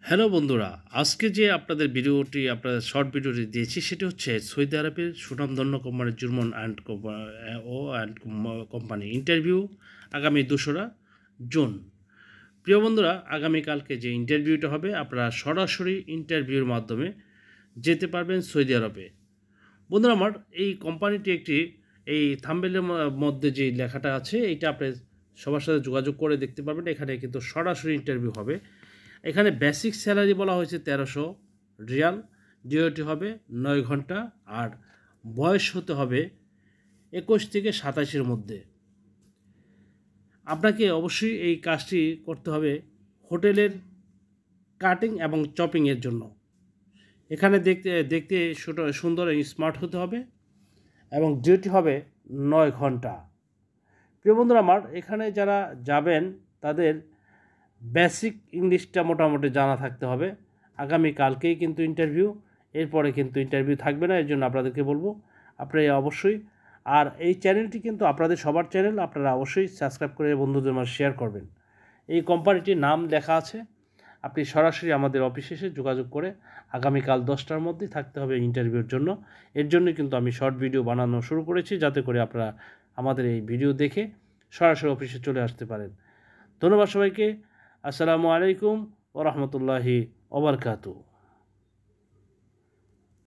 Hello বন্ধুরা, আজকে যে আপনাদের শর্ট ভিডিওটি দিয়েছি সেটি হচ্ছে সৌদি আরবের সুনামধন্য কোম্পানি জুরমন অ্যান্ড কোম্পানি ইন্টারভিউ আগামী 2রা জুন। প্রিয় বন্ধুরা, আগামীকালকে যে ইন্টারভিউটা হবে আপনারা সরাসরি ইন্টারভিউর মাধ্যমে যেতে পারবেন সৌদি আরবে। বন্ধুরা আমার, এই কোম্পানিটি এই থাম্বনেলের মধ্যে যে লেখাটা আছে এইটা আপনি সবার সাথে যোগাযোগ করে দেখতে পারবেন। এখানে কিন্তু সরাসরি ইন্টারভিউ হবে। এখানে বেসিক স্যালারি বলা হয়েছে 1300 রিয়াল, ডিওটি হবে 9 ঘন্টা, আর বয়স হতে হবে 21 থেকে 27-এর মধ্যে। আপনাকে অবশ্যই এই কাজটি করতে হবে হোটেলের কাটিং এবং চপিংয়ের জন্য। এখানে দেখতে দেখতে সুন্দর এবং স্মার্ট হতে হবে এবং ডিউটি হবে 9 ঘন্টা। প্রিয় বন্ধুরা আমার, এখানে যারা যাবেন তাদের বেসিক ইংলিশটা মোটামুটি জানা থাকতে হবে। আগামীকালকেই কিন্তু ইন্টারভিউ, এরপরে কিন্তু ইন্টারভিউ থাকবে না। এর জন্য আপনাদেরকে বলবো আপনারা অবশ্যই, আর এই চ্যানেলটি কিন্তু আপনাদের সবার চ্যানেল, আপনারা অবশ্যই সাবস্ক্রাইব করে বন্ধুদের মাঝে শেয়ার করবেন। এই কোম্পানিটির নাম লেখা আছে। আপনি সরাসরি আমাদের অফিসে এসে যোগাযোগ করে আগামীকাল 10টার মধ্যেই থাকতে হবে ইন্টারভিউর জন্য। এর জন্যই কিন্তু আমি শর্ট ভিডিও বানানো শুরু করেছি, যাতে করে আপনারা আমাদের এই ভিডিও দেখে সরাসরি অফিসে চলে আসতে পারেন। ধন্যবাদ সবাইকে। আসসালামু আলাইকুম ওয়া রাহমাতুল্লাহি ওয়া বারাকাতুহু।